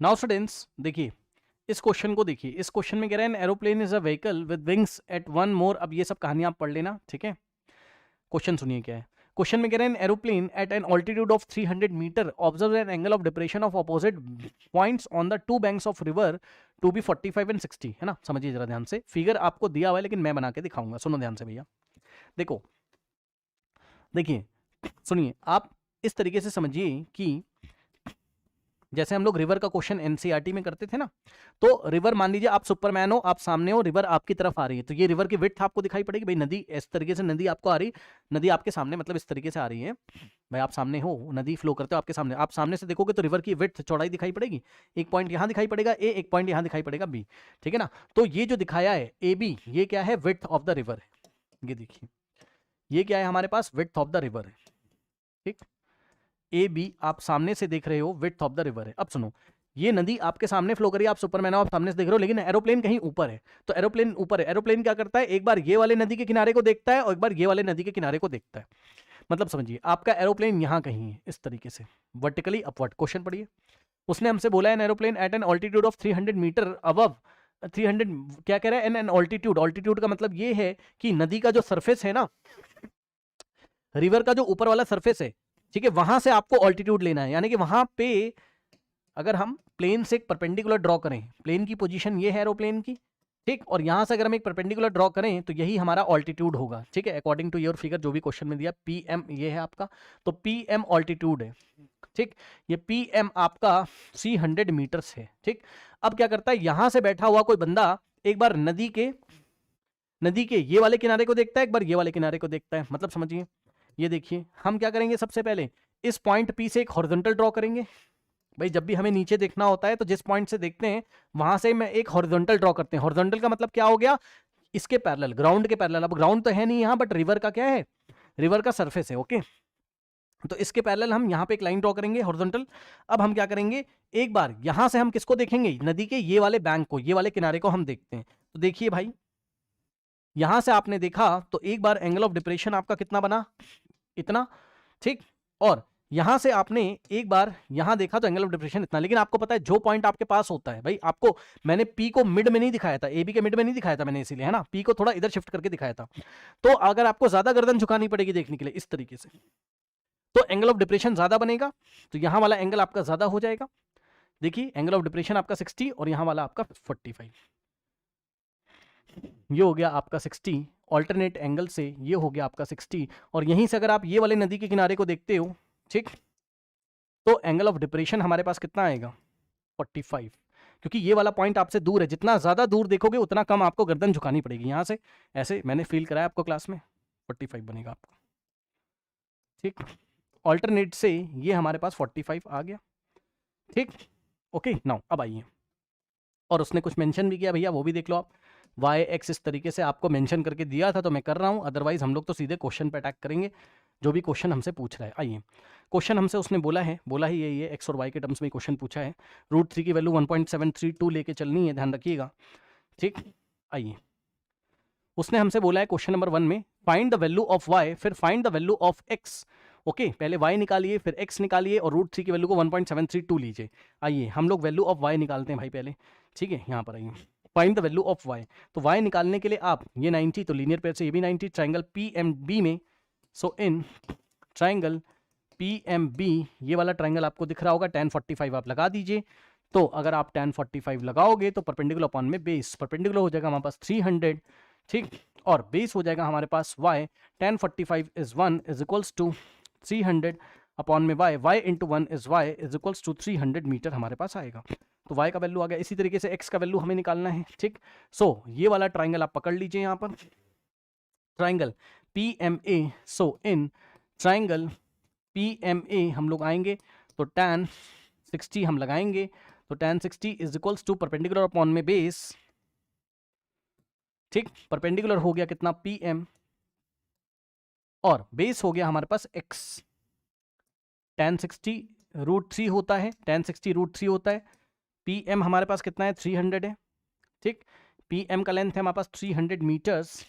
Now students देखिए इस question को, देखिए इस क्वेश्चन में कह रहे हैं aeroplane is a vehicle with wings at one more. अब ये सब कहानी आप पढ़ लेना, ठीक है। क्वेश्चन सुनिए क्या है। क्वेश्चन में कह रहे हैं aeroplane at an altitude of 300 metre observe an angle of depression of opposite points on the two banks of river to be 45 and 60, है ना। समझिए जरा ध्यान से, फिगर आपको दिया हुआ है लेकिन मैं बना के दिखाऊंगा, सुनो ध्यान से भैया। देखो देखिए सुनिए, आप इस तरीके से समझिए कि जैसे हम लोग रिवर का क्वेश्चन एनसीईआरटी में करते थे ना, तो रिवर मान लीजिए आप सुपरमैन हो, आप सामने हो, रिवर आपकी तरफ आ रही है, तो ये रिवर की विड्थ आपको दिखाई पड़ेगी भाई। नदी इस तरीके से नदी आपको आ रही, नदी आपके सामने मतलब इस तरीके से आ रही है भाई, आप सामने हो, नदी फ्लो करते हो आपके सामने, आप सामने से देखोगे तो रिवर की विड्थ चौड़ाई दिखाई पड़ेगी। एक पॉइंट यहाँ दिखाई पड़ेगा ए, एक पॉइंट यहाँ दिखाई पड़ेगा बी, ठीक है ना। तो ये जो दिखाया है ए बी, ये क्या है, विड्थ ऑफ द रिवर है। ये देखिए ये क्या है हमारे पास, विड्थ ऑफ द रिवर है, ठीक। ए बी आप सामने से देख रहे हो, विड्थ ऑफ द रिवर है। अब सुनो, ये नदी आपके सामने फ्लो कर रही है, आप सुपरमैन हो, आप सामने से देख रहे हो, लेकिन एरोप्लेन कहीं ऊपर है। तो एरोप्लेन ऊपर है, एरोप्लेन क्या करता है, एक बार ये वाले नदी के किनारे को देखता है और एक बार ये वाले नदी के किनारे को देखता है। मतलब समझिए आपका एरोप्लेन यहां कहीं है इस तरीके से, वर्टिकली अपवर्ड। क्वेश्चन पढ़िए, उसने हमसे बोला है an aeroplane at an altitude of 300 metre above 300, क्या कह रहा है, एन ऑल्टीट्यूड। ऑल्टीट्यूड का मतलब ये है कि नदी का जो सरफेस है ना, रिवर का जो ऊपर वाला सरफेस है, ठीक है, वहां से आपको ऑल्टीट्यूड लेना है। यानी कि वहां पे अगर हम प्लेन से एक परपेंडिकुलर ड्रॉ करें, प्लेन की पोजीशन ये है एरोप्लेन की, ठीक, और यहां से अगर हम एक परपेंडिकुलर ड्रॉ करें तो यही हमारा ऑल्टीट्यूड होगा, ठीक है, अकॉर्डिंग टू योर फिगर जो भी क्वेश्चन में दिया। पीएम ये है आपका, तो पीएम ऑल्टीट्यूड है, ठीक। ये पीएम आपका 300 मीटर्स है, ठीक। अब क्या करता है, यहां से बैठा हुआ कोई बंदा एक बार नदी के ये वाले किनारे को देखता है, एक बार ये वाले किनारे को देखता है। मतलब समझिए, ये देखिए हम क्या करेंगे, सबसे पहले इस पॉइंट पी से एक हॉरिजॉन्टल ड्रॉ करेंगे भाई। जब भी हमें नीचे देखना होता है तो जिस पॉइंट से देखते हैं वहां से मैं एक हॉरिजॉन्टल ड्रॉ करते हैं। हॉरिजॉन्टल का मतलब क्या हो गया, इसके पैरेलल, ग्राउंड के पैरेलल। अब ग्राउंड तो है नहीं यहां, बट रिवर का क्या है, रिवर का सरफेस है, ओके। तो इसके पैरेलल हम यहां पे एक लाइन ड्रॉ करेंगे हॉरिजॉन्टल। अब हम क्या करेंगे, एक बार यहां से हम किसको देखेंगे, नदी के ये वाले बैंक को, ये वाले किनारे को हम देखते हैं। तो देखिए भाई, यहां से आपने देखा तो एक बार एंगल ऑफ डिप्रेशन आपका कितना बना, इतना, ठीक। और यहां से आपने एक बार यहां देखा तो एंगल ऑफ डिप्रेशन इतना। लेकिन आपको पता है जो पॉइंट आपके पास होता है भाई, आपको मैंने पी को मिड में नहीं दिखाया था, ए बी के मिड में नहीं दिखाया था मैंने, इसीलिए, है ना, पी को थोड़ा इधर शिफ्ट करके दिखाया था। तो अगर आपको ज्यादा गर्दन झुकानी पड़ेगी देखने के लिए इस तरीके से, तो एंगल ऑफ डिप्रेशन ज्यादा बनेगा, तो यहां वाला एंगल आपका ज्यादा हो जाएगा। देखिए एंगल ऑफ डिप्रेशन आपका 60 और यहां वाला आपका 45, ये हो गया आपका 60। ऑल्टरनेट एंगल से ये हो गया आपका 60, और यहीं से अगर आप ये वाले नदी के किनारे को देखते हो, ठीक, तो एंगल ऑफ डिप्रेशन हमारे पास कितना आएगा, 45। क्योंकि ये वाला पॉइंट आपसे दूर है, जितना ज्यादा दूर देखोगे उतना कम आपको गर्दन झुकानी पड़ेगी। यहां से ऐसे मैंने फील कराया आपको क्लास में, 45 बनेगा आपको, ठीक। ऑल्टरनेट से ये हमारे पास 45 आ गया, ठीक। ओके नाउ अब आइए, और उसने कुछ मेंशन भी किया भैया, वो भी देख लो आप। वाई एक्स इस तरीके से आपको मेंशन करके दिया था तो मैं कर रहा हूं, अदरवाइज हम लोग तो सीधे क्वेश्चन पे अटैक करेंगे, जो भी क्वेश्चन हमसे पूछ रहा है। आइए, क्वेश्चन हमसे उसने बोला ही यही है, एक्स और वाई के टर्म्स में क्वेश्चन पूछा है। √3 की वैल्यू 1.732 लेके चलनी है, ध्यान रखिएगा, ठीक। आइए, उसने हमसे बोला है क्वेश्चन नंबर 1 में, find the value of Y, फिर find the value of X. Okay, पहले y निकालिए, फिर x निकालिए, और √3 की वैल्यू को 1.732 लीजिए। आइए हम लोग वैल्यू ऑफ y निकालते हैं भाई पहले, ठीक है। यहाँ पर आइए, find the value of y। तो y निकालने के लिए आप ये 90, तो लीनियर पेयर से ये भी 90, ट्राइंगल PMB में, सो इन ट्राइंगल PMB, ये वाला ट्राइंगल आपको दिख रहा होगा, tan 45 आप लगा दीजिए। तो अगर आप tan 45 लगाओगे तो परपेंडिकुलर अपॉन में बेस, परपेंडिकुलर हो जाएगा हमारे पास 300, ठीक, और बेस हो जाएगा हमारे पास y, tan 45 is 1 is equals to 300 upon में y into 1 is y is equals to 300 metre हमारे पास आएगा। तो y का वैल्यू आ गया। इसी तरीके से x का वैल्यू हमें निकालना है, ठीक। सो ये वाला ट्राइंगल आप पकड़ लीजिए, यहाँ पर triangle PMA। So in triangle PMA हम लोग आएंगे तो tan 60 हम लगाएंगे, तो tan 60 is equals to perpendicular upon में बेस, ठीक, परपेंडिकुलर हो गया कितना PM, और बेस हो गया हमारे पास x। tan 60 √3 होता है, tan 60 √3 होता है। PM हमारे पास कितना है, 300 है, ठीक। PM का लेंथ है हमारे पास 300 मीटर्स,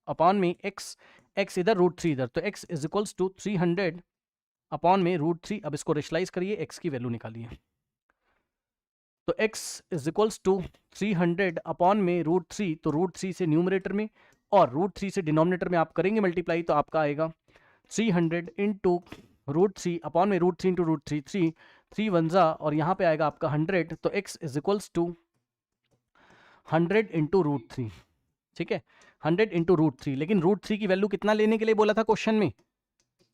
अपॉन में x इधर √3 इधर, तो x is equals to 300 upon में √3। अब इसको रेशलाइज करिए, x की वैल्यू निकालिए। तो x is equals to 300 upon में √3, तो √3 से न्यूमरेटर में और √3 से डिनोमिनेटर में आप करेंगे मल्टीप्लाई, तो आपका आएगा 300 इंटू √3 अपॉन में √3 इंटू √3, 3 1 और यहाँ पे आएगा आपका 100, तो x is equals to 100 into √3, ठीक है, 100 इंटू √3। लेकिन √3 की वैल्यू कितना लेने के लिए बोला था क्वेश्चन में?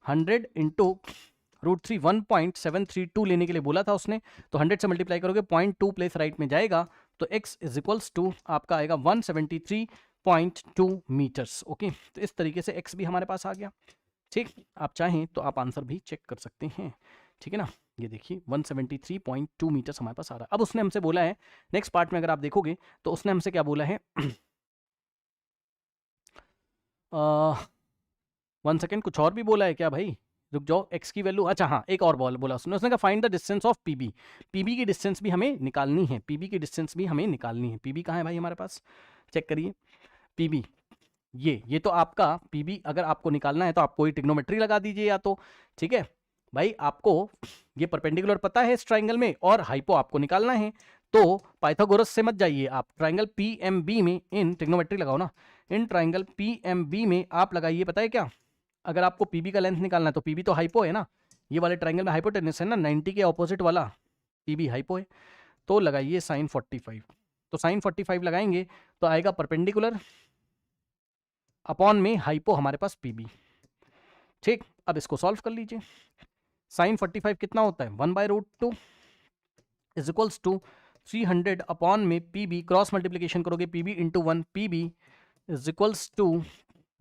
100 इंटू √3 1.732 लेने के लिए बोला था उसने, तो 100 से मल्टीप्लाई करोगे 0.2 प्लेस राइट में जाएगा, तो x इज इक्वल्स टू आपका आएगा 173.2 मीटर्स। ओके, तो इस तरीके से x भी हमारे पास आ गया। ठीक, आप चाहें तो आप आंसर भी चेक कर सकते हैं, ठीक है ना। ये देखिए 173.2 मीटर्स हमारे पास आ रहा है। अब उसने हमसे बोला है नेक्स्ट पार्ट में, अगर आप देखोगे तो उसने हमसे क्या बोला है 1 सेकेंड, कुछ और भी बोला है क्या भाई? रुक जाओ, x की वैल्यू, अच्छा हाँ एक और बोला उसने कहा find the distance of PB। PB की डिस्टेंस भी हमें निकालनी है, PB की डिस्टेंस भी हमें निकालनी है। PB कहाँ है भाई हमारे पास? चेक करिए PB, ये तो आपका PB अगर आपको निकालना है तो आप कोई ट्रिग्नोमेट्री लगा दीजिए या तो, ठीक है भाई। आपको ये परपेंडिकुलर पता है इस ट्राइंगल में और हाइपो आपको निकालना है, तो पाइथागोरस से मत जाइए आप, ट्राइंगल PMB में इन ट्रिग्नोमेट्री लगाओ ना, इन ट्राइंगल PMB में आप लगाइए, पता है क्या, अगर आपको PB का लेंथ निकालना है तो PB तो हाइपो है ना, ये वाले ट्राइंगल में हाइपोटेनस है ना, 90 के ऑपोजिट वाला PB हाइपो है, तो लगाइए sin 45। तो sin 45 लगाएंगे तो आएगा परपेंडिकुलर अपॉन में हाइपो हमारे पास PB। ठीक, अब इसको सॉल्व कर लीजिए। sin 45 कितना होता है? 1/√2 इज इक्वल्स टू 300 अपॉन में PB, क्रॉस मल्टीप्लीकेशन करोगे PB into 1, PB is equals to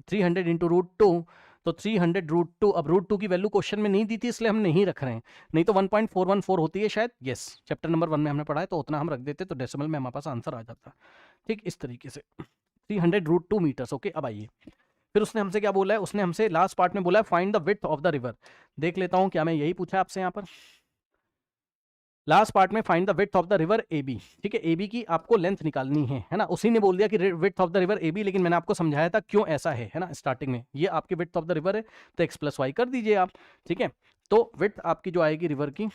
300 into √2, तो 300 √2। अब √2 की वैल्यू क्वेश्चन में नहीं दी थी इसलिए हम नहीं रख रहे हैं, नहीं तो 1.414 होती है शायद, यस चैप्टर नंबर 1 में हमने पढ़ा है, तो उतना हम रख देते तो डेसिमल में हमारे पास आंसर आ जाता। ठीक, इस तरीके से 300 √2 मीटर्स। ओके, अब आइए फिर उसने हमसे क्या बोला है, उसने हमसे लास्ट पार्ट में बोला है find the width of the river. देख लेता हूं क्या मैं यही पूछा आपसे यहाँ पर लास्ट पार्ट में, find the width of the river AB। ठीक है, AB की आपको लेंथ निकालनी है ना। उसी ने बोल दिया कि width of the river AB, लेकिन मैंने आपको समझाया था क्यों ऐसा है ना स्टार्टिंग में। ये आपकी विड्थ ऑफ द रिवर है तो x + y कर दीजिए आप, ठीक है। तो विड्थ आपकी जो आएगी रिवर की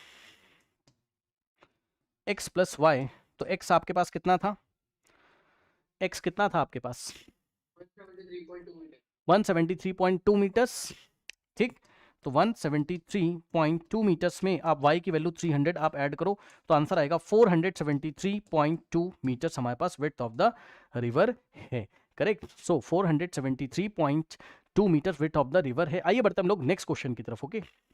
x + y, तो x आपके पास कितना था? x कितना था आपके पास? 173.2 मीटर्स। ठीक, तो 173.2 मीटर्स में आप y की वैल्यू 300 आप ऐड करो तो आंसर आएगा 473.2 मीटर्स हमारे पास विड्थ ऑफ द रिवर है। Correct, so 473.2 metre width of the river है। आइए बढ़ते हम लोग नेक्स्ट क्वेश्चन की तरफ। ओके,